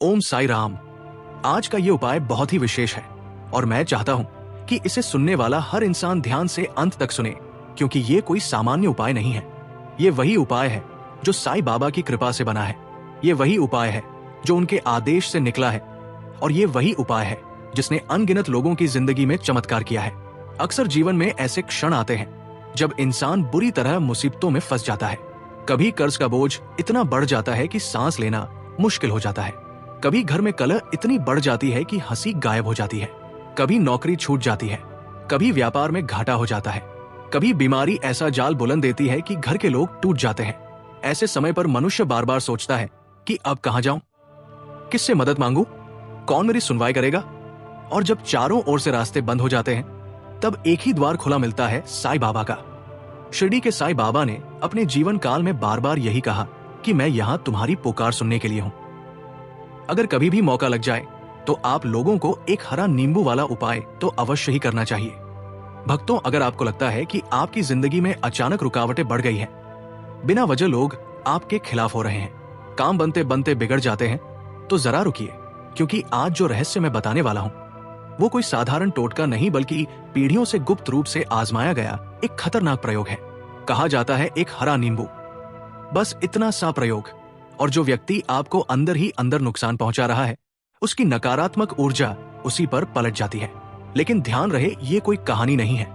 ओम साई राम। आज का ये उपाय बहुत ही विशेष है और मैं चाहता हूं कि इसे सुनने वाला हर इंसान ध्यान से अंत तक सुने, क्योंकि ये कोई सामान्य उपाय नहीं है। ये वही उपाय है जो साईं बाबा की कृपा से बना है। ये वही उपाय है जो उनके आदेश से निकला है और ये वही उपाय है जिसने अनगिनत लोगों की जिंदगी में चमत्कार किया है। अक्सर जीवन में ऐसे क्षण आते हैं जब इंसान बुरी तरह मुसीबतों में फंस जाता है। कभी कर्ज का बोझ इतना बढ़ जाता है कि सांस लेना मुश्किल हो जाता है। कभी घर में कलह इतनी बढ़ जाती है कि हंसी गायब हो जाती है। कभी नौकरी छूट जाती है, कभी व्यापार में घाटा हो जाता है, कभी बीमारी ऐसा जाल बुलंद देती है कि घर के लोग टूट जाते हैं। ऐसे समय पर मनुष्य बार बार सोचता है कि अब कहां जाऊं, किससे मदद मांगू, कौन मेरी सुनवाई करेगा। और जब चारों ओर से रास्ते बंद हो जाते हैं तब एक ही द्वार खुला मिलता है, साईं बाबा का। शिरडी के साईं बाबा ने अपने जीवन काल में बार बार यही कहा कि मैं यहां तुम्हारी पुकार सुनने के लिए हूं। अगर कभी भी मौका लग जाए तो आप लोगों को एक हरा नींबू वाला उपाय तो अवश्य ही करना चाहिए। भक्तों, अगर आपको लगता है कि आपकी जिंदगी में अचानक रुकावटें बढ़ गई हैं, बिना वजह लोग आपके खिलाफ हो रहे हैं, काम बनते बनते बिगड़ जाते हैं, तो जरा रुकिए, क्योंकि आज जो रहस्य मैं बताने वाला हूं वो कोई साधारण टोटका नहीं बल्कि पीढ़ियों से गुप्त रूप से आजमाया गया एक खतरनाक प्रयोग है। कहा जाता है एक हरा नींबू, बस इतना सा प्रयोग, और जो व्यक्ति आपको अंदर ही अंदर नुकसान पहुंचा रहा है उसकी नकारात्मक ऊर्जा उसी पर पलट जाती है। लेकिन ध्यान रहे, ये कोई कहानी नहीं है।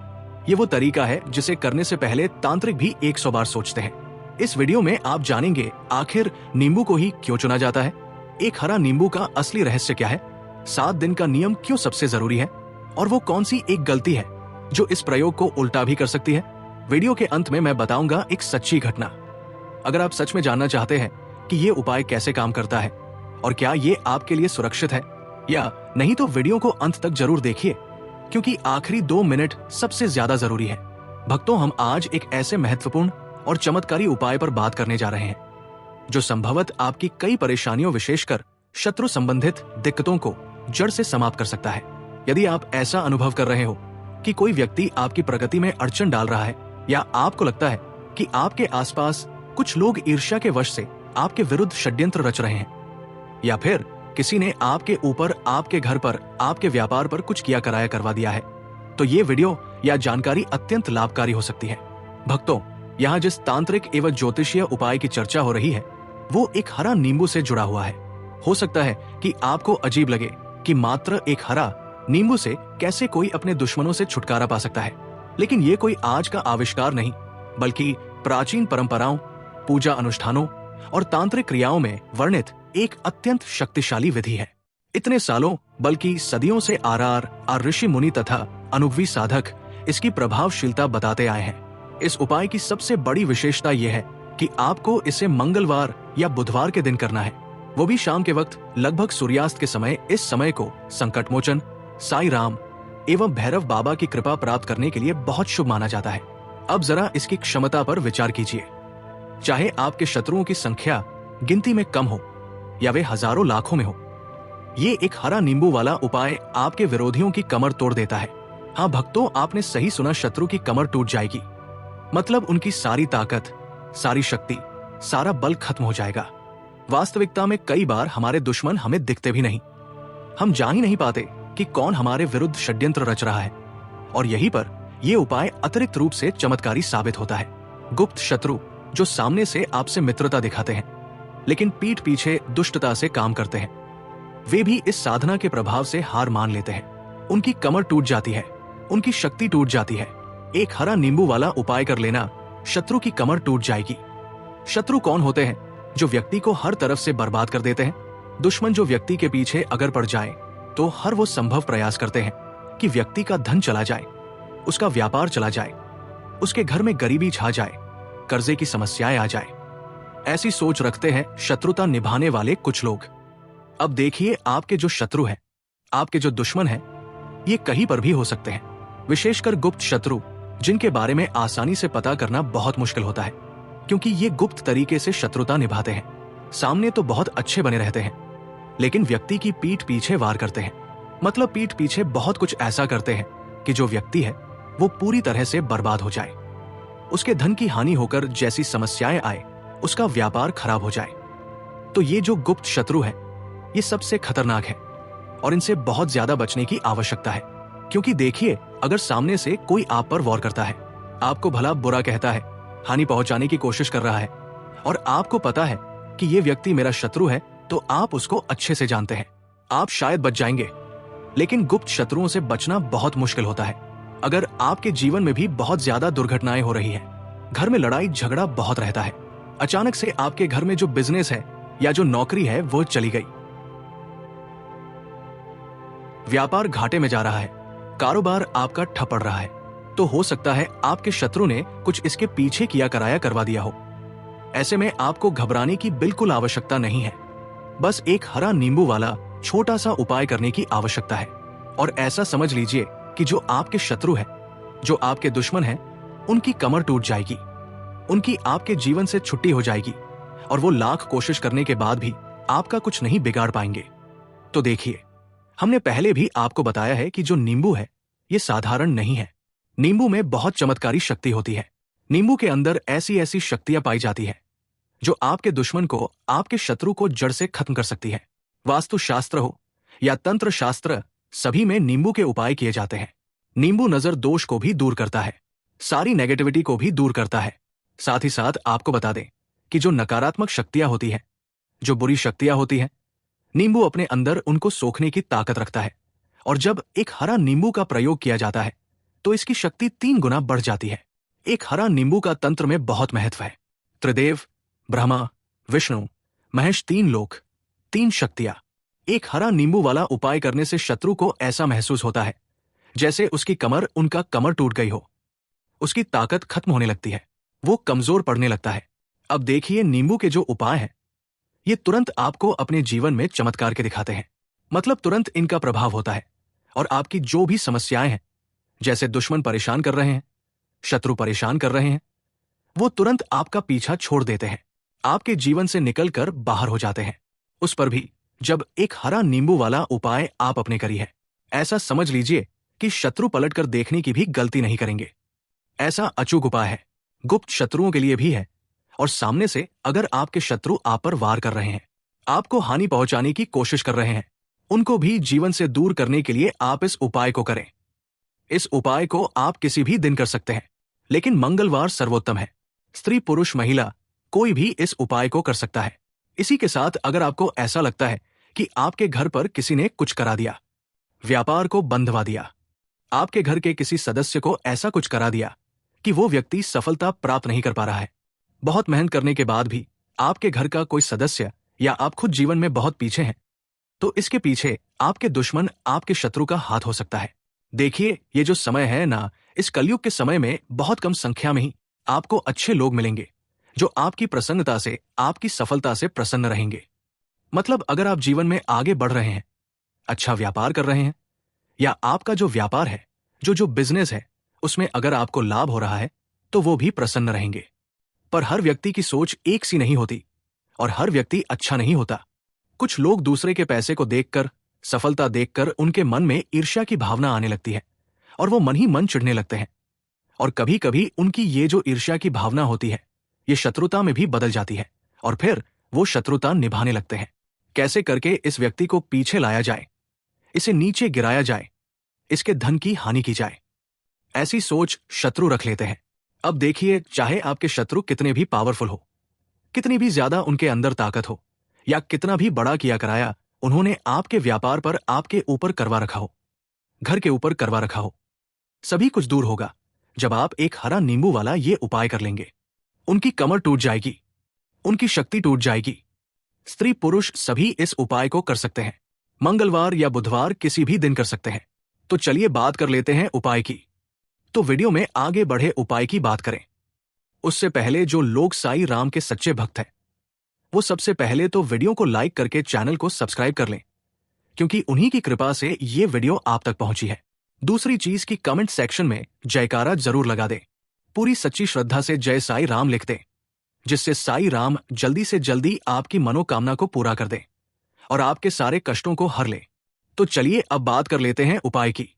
ये वो तरीका है जिसे करने से पहले तांत्रिक भी 100 बार सोचते हैं। इस वीडियो में आप जानेंगे आखिर नींबू को ही क्यों चुना जाता है, एक हरा नींबू का असली रहस्य क्या है, 7 दिन का नियम क्यों सबसे जरूरी है, और वो कौन सी एक गलती है जो इस प्रयोग को उल्टा भी कर सकती है। वीडियो के अंत में मैं बताऊंगा एक सच्ची घटना। अगर आप सच में जानना चाहते हैं कि ये उपाय कैसे काम करता है और क्या ये आपके लिए सुरक्षित है या नहीं, तो वीडियो को अंत तक जरूर देखिए, क्योंकि आखिरी 2 मिनट सबसे ज्यादा जरूरी है। भक्तों, हम आज एक ऐसे महत्वपूर्ण और चमत्कारी उपाय पर बात करने जा रहे हैं जो संभवतः आपकी कई परेशानियों, विशेषकर शत्रु संबंधित दिक्कतों को जड़ से समाप्त कर सकता है। यदि आप ऐसा अनुभव कर रहे हो कि कोई व्यक्ति आपकी प्रगति में अड़चन डाल रहा है, या आपको लगता है कि आपके आसपास कुछ लोग ईर्ष्या के वश से आपके विरुद्ध षड्यंत्र रच रहे हैं, या फिर किसी ने आपके ऊपर, आपके घर पर, आपके व्यापार पर कुछ किया कराया करवा दिया है, तो ये वीडियो या जानकारी अत्यंत लाभकारी हो सकती है। भक्तों, यहाँ जिस तांत्रिक एवं ज्योतिषीय उपाय की चर्चा हो रही है वो एक हरा नींबू से जुड़ा हुआ है। हो सकता है कि आपको अजीब लगे कि मात्र एक हरा नींबू से कैसे कोई अपने दुश्मनों से छुटकारा पा सकता है, लेकिन ये कोई आज का आविष्कार नहीं, बल्कि प्राचीन परंपराओं, पूजा अनुष्ठानों और तांत्रिक क्रियाओं में वर्णित एक अत्यंत शक्तिशाली विधि है। इतने सालों बल्कि सदियों से आर ऋषि मुनि तथा अनुभवी साधक इसकी प्रभावशीलता बताते आए हैं। इस उपाय की सबसे बड़ी विशेषता यह है कि आपको इसे मंगलवार या बुधवार के दिन करना है, वो भी शाम के वक्त, लगभग सूर्यास्त के समय। इस समय को संकट मोचन, साईं राम एवं भैरव बाबा की कृपा प्राप्त करने के लिए बहुत शुभ माना जाता है। अब जरा इसकी क्षमता पर विचार कीजिए। चाहे आपके शत्रुओं की संख्या गिनती में कम हो या वे हजारों लाखों में हो, ये एक हरा नींबू वाला उपाय आपके विरोधियों की कमर तोड़ देता है। हाँ भक्तों, आपने सही सुना, शत्रु की कमर टूट जाएगी, मतलब उनकी सारी ताकत, सारी शक्ति, सारा बल खत्म हो जाएगा। वास्तविकता में कई बार हमारे दुश्मन हमें दिखते भी नहीं, हम जान ही नहीं पाते कि कौन हमारे विरुद्ध षड्यंत्र रच रहा है, और यहीं पर यह उपाय अतिरिक्त रूप से चमत्कारी साबित होता है। गुप्त शत्रु जो सामने से आपसे मित्रता दिखाते हैं लेकिन पीठ पीछे दुष्टता से काम करते हैं, वे भी इस साधना के प्रभाव से हार मान लेते हैं। उनकी कमर टूट जाती है, उनकी शक्ति टूट जाती है। एक हरा नींबू वाला उपाय कर लेना, शत्रु की कमर टूट जाएगी। शत्रु कौन होते हैं? जो व्यक्ति को हर तरफ से बर्बाद कर देते हैं। दुश्मन जो व्यक्ति के पीछे अगर पड़ जाए तो हर वो संभव प्रयास करते हैं कि व्यक्ति का धन चला जाए, उसका व्यापार चला जाए, उसके घर में गरीबी छा जाए, कर्जे की समस्याएं आ जाए। ऐसी सोच रखते हैं शत्रुता निभाने वाले कुछ लोग। अब देखिए, आपके जो शत्रु हैं, आपके जो दुश्मन हैं, ये कहीं पर भी हो सकते हैं, विशेषकर गुप्त शत्रु, जिनके बारे में आसानी से पता करना बहुत मुश्किल होता है, क्योंकि ये गुप्त तरीके से शत्रुता निभाते हैं। सामने तो बहुत अच्छे बने रहते हैं, लेकिन व्यक्ति की पीठ पीछे वार करते हैं। मतलब पीठ पीछे बहुत कुछ ऐसा करते हैं कि जो व्यक्ति है वो पूरी तरह से बर्बाद हो जाए, उसके धन की हानि होकर जैसी समस्याएं आए, उसका व्यापार खराब हो जाए। तो ये जो गुप्त शत्रु है ये सबसे खतरनाक है और इनसे बहुत ज्यादा बचने की आवश्यकता है। क्योंकि देखिए, अगर सामने से कोई आप पर वॉर करता है, आपको भला बुरा कहता है, हानि पहुंचाने की कोशिश कर रहा है और आपको पता है कि ये व्यक्ति मेरा शत्रु है, तो आप उसको अच्छे से जानते हैं, आप शायद बच जाएंगे। लेकिन गुप्त शत्रुओं से बचना बहुत मुश्किल होता है। अगर आपके जीवन में भी बहुत ज्यादा दुर्घटनाएं हो रही हैं, घर में लड़ाई झगड़ा बहुत रहता है, अचानक से आपके घर में जो बिजनेस है या जो नौकरी है वो चली गई, व्यापार घाटे में जा रहा है, कारोबार आपका ठप पड़ रहा है, तो हो सकता है आपके शत्रु ने कुछ इसके पीछे किया कराया करवा दिया हो। ऐसे में आपको घबराने की बिल्कुल आवश्यकता नहीं है। बस एक हरा नींबू वाला छोटा सा उपाय करने की आवश्यकता है। और ऐसा समझ लीजिए कि जो आपके शत्रु है, जो आपके दुश्मन है, उनकी कमर टूट जाएगी, उनकी आपके जीवन से छुट्टी हो जाएगी और वो लाख कोशिश करने के बाद भी आपका कुछ नहीं बिगाड़ पाएंगे। तो देखिए, हमने पहले भी आपको बताया है कि जो नींबू है ये साधारण नहीं है। नींबू में बहुत चमत्कारी शक्ति होती है। नींबू के अंदर ऐसी ऐसी शक्तियां पाई जाती है जो आपके दुश्मन को, आपके शत्रु को जड़ से खत्म कर सकती है। वास्तुशास्त्र हो या तंत्र शास्त्र, सभी में नींबू के उपाय किए जाते हैं। नींबू नजर दोष को भी दूर करता है, सारी नेगेटिविटी को भी दूर करता है। साथ ही साथ आपको बता दें कि जो नकारात्मक शक्तियां होती हैं, जो बुरी शक्तियां होती हैं, नींबू अपने अंदर उनको सोखने की ताकत रखता है। और जब एक हरा नींबू का प्रयोग किया जाता है तो इसकी शक्ति 3 गुना बढ़ जाती है। एक हरा नींबू का तंत्र में बहुत महत्व है। त्रिदेव, ब्रह्मा, विष्णु, महेश, 3 लोक, 3 शक्तियां। एक हरा नींबू वाला उपाय करने से शत्रु को ऐसा महसूस होता है जैसे उसकी कमर, उनका कमर टूट गई हो, उसकी ताकत खत्म होने लगती है, वो कमजोर पड़ने लगता है। अब देखिए, नींबू के जो उपाय हैं ये तुरंत आपको अपने जीवन में चमत्कार के दिखाते हैं। मतलब तुरंत इनका प्रभाव होता है और आपकी जो भी समस्याएं हैं, जैसे दुश्मन परेशान कर रहे हैं, शत्रु परेशान कर रहे हैं, वो तुरंत आपका पीछा छोड़ देते हैं, आपके जीवन से निकलकर बाहर हो जाते हैं। उस पर भी जब एक हरा नींबू वाला उपाय आप अपने करी है, ऐसा समझ लीजिए कि शत्रु पलटकर देखने की भी गलती नहीं करेंगे। ऐसा अचूक उपाय है, गुप्त शत्रुओं के लिए भी है। और सामने से अगर आपके शत्रु आप पर वार कर रहे हैं, आपको हानि पहुंचाने की कोशिश कर रहे हैं, उनको भी जीवन से दूर करने के लिए आप इस उपाय को करें। इस उपाय को आप किसी भी दिन कर सकते हैं, लेकिन मंगलवार सर्वोत्तम है। स्त्री, पुरुष, महिला, कोई भी इस उपाय को कर सकता है। इसी के साथ अगर आपको ऐसा लगता है कि आपके घर पर किसी ने कुछ करा दिया, व्यापार को बंधवा दिया, आपके घर के किसी सदस्य को ऐसा कुछ करा दिया कि वो व्यक्ति सफलता प्राप्त नहीं कर पा रहा है, बहुत मेहनत करने के बाद भी आपके घर का कोई सदस्य या आप खुद जीवन में बहुत पीछे हैं, तो इसके पीछे आपके दुश्मन, आपके शत्रु का हाथ हो सकता है। देखिए, ये जो समय है ना, इस कलयुग के समय में बहुत कम संख्या में ही आपको अच्छे लोग मिलेंगे जो आपकी प्रसन्नता से, आपकी सफलता से प्रसन्न रहेंगे। मतलब अगर आप जीवन में आगे बढ़ रहे हैं, अच्छा व्यापार कर रहे हैं, या आपका जो व्यापार है, जो बिजनेस है, उसमें अगर आपको लाभ हो रहा है, तो वो भी प्रसन्न रहेंगे। पर हर व्यक्ति की सोच एक सी नहीं होती और हर व्यक्ति अच्छा नहीं होता। कुछ लोग दूसरे के पैसे को देखकर, सफलता देखकर उनके मन में ईर्ष्या की भावना आने लगती है और वो मन ही मन चिढ़ने लगते हैं। और कभी कभी उनकी ये जो ईर्ष्या की भावना होती है, ये शत्रुता में भी बदल जाती है और फिर वो शत्रुता निभाने लगते हैं। कैसे करके इस व्यक्ति को पीछे लाया जाए, इसे नीचे गिराया जाए, इसके धन की हानि की जाए, ऐसी सोच शत्रु रख लेते हैं। अब देखिए, चाहे आपके शत्रु कितने भी पावरफुल हो, कितनी भी ज्यादा उनके अंदर ताकत हो, या कितना भी बड़ा किया कराया उन्होंने आपके व्यापार पर, आपके ऊपर करवा रखा हो, घर के ऊपर करवा रखा हो, सभी कुछ दूर होगा जब आप एक हरा नींबू वाला ये उपाय कर लेंगे। उनकी कमर टूट जाएगी, उनकी शक्ति टूट जाएगी। स्त्री पुरुष सभी इस उपाय को कर सकते हैं। मंगलवार या बुधवार किसी भी दिन कर सकते हैं। तो चलिए बात कर लेते हैं उपाय की। तो वीडियो में आगे बढ़े उपाय की बात करें उससे पहले जो लोग साईं राम के सच्चे भक्त हैं, वो सबसे पहले तो वीडियो को लाइक करके चैनल को सब्सक्राइब कर लें, क्योंकि उन्हीं की कृपा से ये वीडियो आप तक पहुंची है। दूसरी चीज की कमेंट सेक्शन में जयकारा जरूर लगा दें, पूरी सच्ची श्रद्धा से जय साईं राम लिख दें, जिससे साईं राम जल्दी से जल्दी आपकी मनोकामना को पूरा कर दें और आपके सारे कष्टों को हर ले। तो चलिए अब बात कर लेते हैं उपाय की।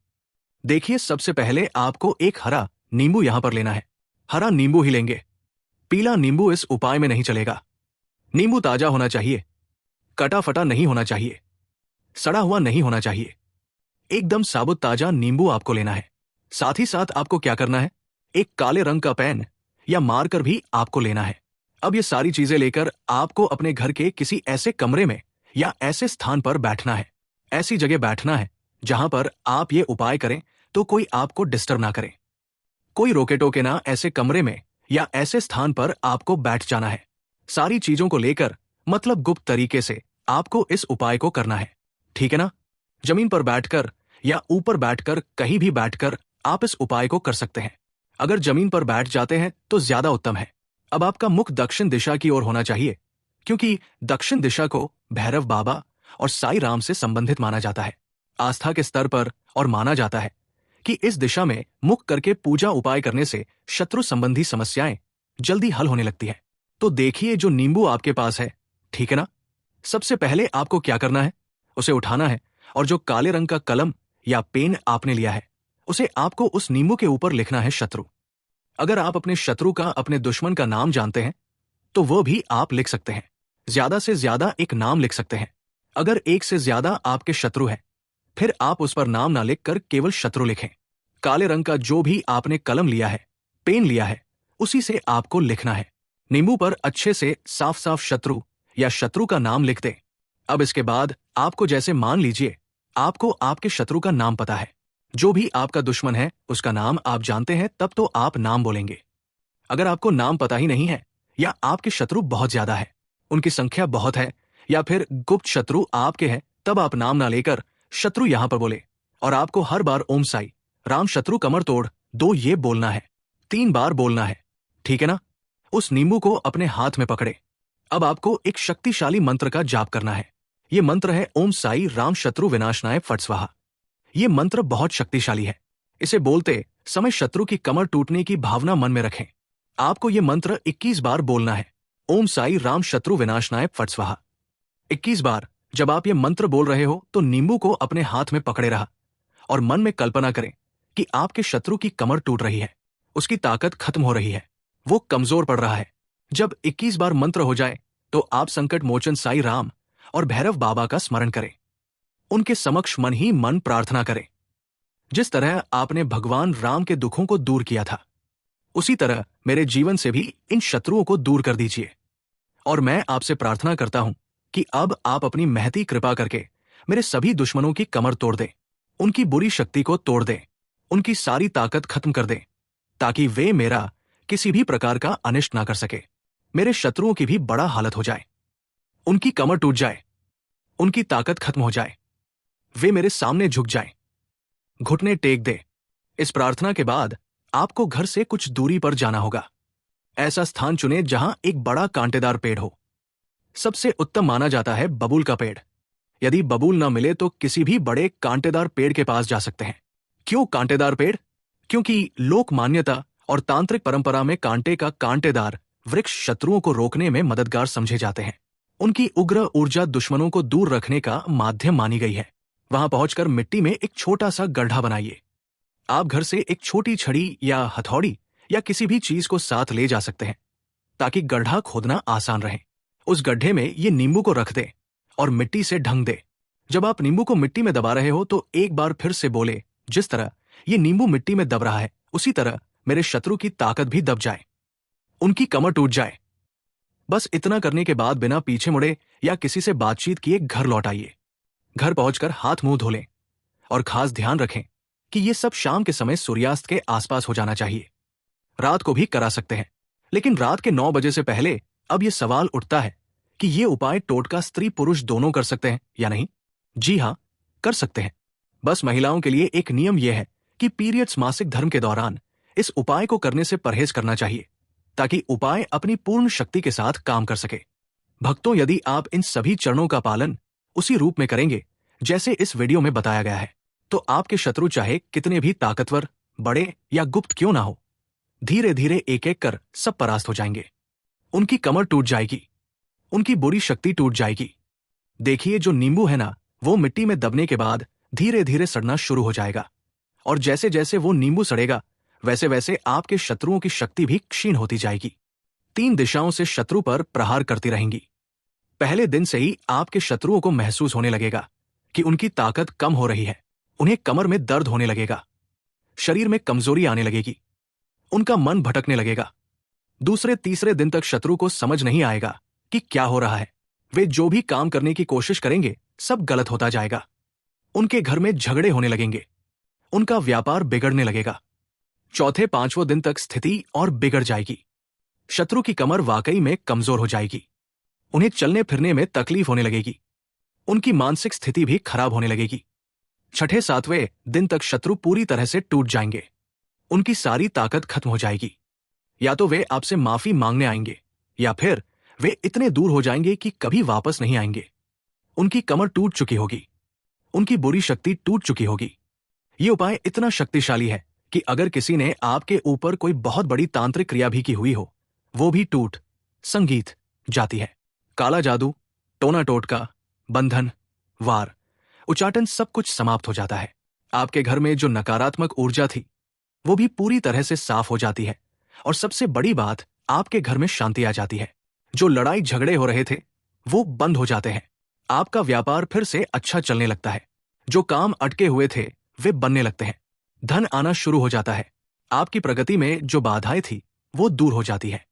देखिए, सबसे पहले आपको एक हरा नींबू यहां पर लेना है। हरा नींबू ही लेंगे, पीला नींबू इस उपाय में नहीं चलेगा। नींबू ताजा होना चाहिए, कटा फटा नहीं होना चाहिए। सड़ा हुआ नहीं होना चाहिए। एकदम साबुत ताजा नींबू आपको लेना है। साथ ही साथ आपको क्या करना है, एक काले रंग का पेन या मार्कर भी आपको लेना है। अब ये सारी चीजें लेकर आपको अपने घर के किसी ऐसे कमरे में या ऐसे स्थान पर बैठना है। ऐसी जगह बैठना है जहां पर आप ये उपाय करें तो कोई आपको डिस्टर्ब ना करे। कोई रोके टोके ना ऐसे कमरे में या ऐसे स्थान पर आपको बैठ जाना है। सारी चीजों को लेकर मतलब गुप्त तरीके से आपको इस उपाय को करना है, ठीक है ना? जमीन पर बैठकर या ऊपर बैठकर, कहीं भी बैठकर आप इस उपाय को कर सकते हैं। अगर जमीन पर बैठ जाते हैं तो ज्यादा उत्तम है। अब आपका मुख दक्षिण दिशा की ओर होना चाहिए, क्योंकि दक्षिण दिशा को भैरव बाबा और साईं राम से संबंधित माना जाता है। आस्था के स्तर पर और माना जाता है कि इस दिशा में मुख करके पूजा उपाय करने से शत्रु संबंधी समस्याएं जल्दी हल होने लगती है। तो देखिए, जो नींबू आपके पास है, ठीक है ना? सबसे पहले आपको क्या करना है, उसे उठाना है और जो काले रंग का कलम या पेन आपने लिया है उसे आपको उस नींबू के ऊपर लिखना है शत्रु। अगर आप अपने शत्रु का, अपने दुश्मन का नाम जानते हैं तो वो भी आप लिख सकते हैं। ज्यादा से ज्यादा एक नाम लिख सकते हैं। अगर एक से ज्यादा आपके शत्रु हैं, फिर आप उस पर नाम ना लिखकर केवल शत्रु लिखें। काले रंग का जो भी आपने कलम लिया है, पेन लिया है, उसी से आपको लिखना है। नींबू पर अच्छे से साफ साफ शत्रु या शत्रु का नाम लिख दें। अब इसके बाद आपको, जैसे मान लीजिए आपको आपके शत्रु का नाम पता है, जो भी आपका दुश्मन है उसका नाम आप जानते हैं, तब तो आप नाम बोलेंगे। अगर आपको नाम पता ही नहीं है या आपके शत्रु बहुत ज्यादा है, उनकी संख्या बहुत है, या फिर गुप्त शत्रु आपके हैं, तब आप नाम ना लेकर शत्रु यहां पर बोले और आपको हर बार ओम साई राम शत्रु कमर तोड़ दो ये बोलना है। 3 बार बोलना है, ठीक है ना? उस नींबू को अपने हाथ में पकड़े। अब आपको एक शक्तिशाली मंत्र का जाप करना है। ये मंत्र है ओम साई राम शत्रु विनाशनाय फट स्वाहा। ये मंत्र बहुत शक्तिशाली है। इसे बोलते समय शत्रु की कमर टूटने की भावना मन में रखें। आपको ये मंत्र 21 बार बोलना है, ओम साई राम शत्रु विनाशनाय फट स्वाहा। 21 बार जब आप ये मंत्र बोल रहे हो तो नींबू को अपने हाथ में पकड़े रहा और मन में कल्पना करें कि आपके शत्रु की कमर टूट रही है, उसकी ताकत खत्म हो रही है, वो कमजोर पड़ रहा है। जब 21 बार मंत्र हो जाए तो आप संकट मोचन साईं राम और भैरव बाबा का स्मरण करें। उनके समक्ष मन ही मन प्रार्थना करें। जिस तरह आपने भगवान राम के दुखों को दूर किया था, उसी तरह मेरे जीवन से भी इन शत्रुओं को दूर कर दीजिए। और मैं आपसे प्रार्थना करता हूं कि अब आप अपनी महती कृपा करके मेरे सभी दुश्मनों की कमर तोड़ दें, उनकी बुरी शक्ति को तोड़ दें, उनकी सारी ताकत खत्म कर दें, ताकि वे मेरा किसी भी प्रकार का अनिष्ट ना कर सके। मेरे शत्रुओं की भी बड़ा हालत हो जाए, उनकी कमर टूट जाए, उनकी ताकत खत्म हो जाए, वे मेरे सामने झुक जाएं, घुटने टेक दे। इस प्रार्थना के बाद आपको घर से कुछ दूरी पर जाना होगा। ऐसा स्थान चुने जहां एक बड़ा कांटेदार पेड़ हो। सबसे उत्तम माना जाता है बबूल का पेड़। यदि बबूल न मिले तो किसी भी बड़े कांटेदार पेड़ के पास जा सकते हैं। क्यों कांटेदार पेड़? क्योंकि लोक मान्यता और तांत्रिक परंपरा में कांटे का कांटेदार वृक्ष शत्रुओं को रोकने में मददगार समझे जाते हैं। उनकी उग्र ऊर्जा दुश्मनों को दूर रखने का माध्यम मानी गई है। वहां पहुंचकर मिट्टी में एक छोटा सा गड्ढा बनाइए। आप घर से एक छोटी छड़ी या हथौड़ी या किसी भी चीज को साथ ले जा सकते हैं, ताकि गड्ढा खोदना आसान रहे। उस गड्ढे में ये नींबू को रख दे और मिट्टी से ढंक दे। जब आप नींबू को मिट्टी में दबा रहे हो तो एक बार फिर से बोले, जिस तरह ये नींबू मिट्टी में दब रहा है, उसी तरह मेरे शत्रु की ताकत भी दब जाए, उनकी कमर टूट जाए। बस इतना करने के बाद बिना पीछे मुड़े या किसी से बातचीत किए घर लौट आइए। घर पहुंचकर हाथ मुंह धो लें और खास ध्यान रखें कि ये सब शाम के समय सूर्यास्त के आसपास हो जाना चाहिए। रात को भी करा सकते हैं, लेकिन रात के 9 बजे से पहले। अब ये सवाल उठता है कि ये उपाय टोटका स्त्री पुरुष दोनों कर सकते हैं या नहीं? जी हाँ, कर सकते हैं। बस महिलाओं के लिए एक नियम यह है कि पीरियड्स मासिक धर्म के दौरान इस उपाय को करने से परहेज करना चाहिए, ताकि उपाय अपनी पूर्ण शक्ति के साथ काम कर सके। भक्तों, यदि आप इन सभी चरणों का पालन उसी रूप में करेंगे जैसे इस वीडियो में बताया गया है, तो आपके शत्रु चाहे कितने भी ताकतवर, बड़े या गुप्त क्यों ना हो, धीरे धीरे एक एक कर सब परास्त हो जाएंगे। उनकी कमर टूट जाएगी, उनकी बुरी शक्ति टूट जाएगी। देखिए, जो नींबू है ना, वो मिट्टी में दबने के बाद धीरे धीरे सड़ना शुरू हो जाएगा, और जैसे जैसे वो नींबू सड़ेगा वैसे वैसे आपके शत्रुओं की शक्ति भी क्षीण होती जाएगी। 3 दिशाओं से शत्रु पर प्रहार करती रहेंगी। पहले दिन से ही आपके शत्रुओं को महसूस होने लगेगा कि उनकी ताकत कम हो रही है। उन्हें कमर में दर्द होने लगेगा, शरीर में कमजोरी आने लगेगी, उनका मन भटकने लगेगा। दूसरे तीसरे दिन तक शत्रु को समझ नहीं आएगा कि क्या हो रहा है। वे जो भी काम करने की कोशिश करेंगे सब गलत होता जाएगा। उनके घर में झगड़े होने लगेंगे, उनका व्यापार बिगड़ने लगेगा। चौथे पांचवें दिन तक स्थिति और बिगड़ जाएगी। शत्रु की कमर वाकई में कमजोर हो जाएगी, उन्हें चलने फिरने में तकलीफ होने लगेगी, उनकी मानसिक स्थिति भी खराब होने लगेगी। छठे सातवें दिन तक शत्रु पूरी तरह से टूट जाएंगे, उनकी सारी ताकत खत्म हो जाएगी। या तो वे आपसे माफी मांगने आएंगे या फिर वे इतने दूर हो जाएंगे कि कभी वापस नहीं आएंगे। उनकी कमर टूट चुकी होगी, उनकी बुरी शक्ति टूट चुकी होगी। यह उपाय इतना शक्तिशाली है कि अगर किसी ने आपके ऊपर कोई बहुत बड़ी तांत्रिक क्रिया भी की हुई हो, वो भी टूट संगीत जाती है। काला जादू, टोना टोटका, बंधन, वार, उचाटन सब कुछ समाप्त हो जाता है। आपके घर में जो नकारात्मक ऊर्जा थी वो भी पूरी तरह से साफ हो जाती है। और सबसे बड़ी बात, आपके घर में शांति आ जाती है। जो लड़ाई झगड़े हो रहे थे वो बंद हो जाते हैं। आपका व्यापार फिर से अच्छा चलने लगता है। जो काम अटके हुए थे वे बनने लगते हैं। धन आना शुरू हो जाता है। आपकी प्रगति में जो बाधाएं थी वो दूर हो जाती है।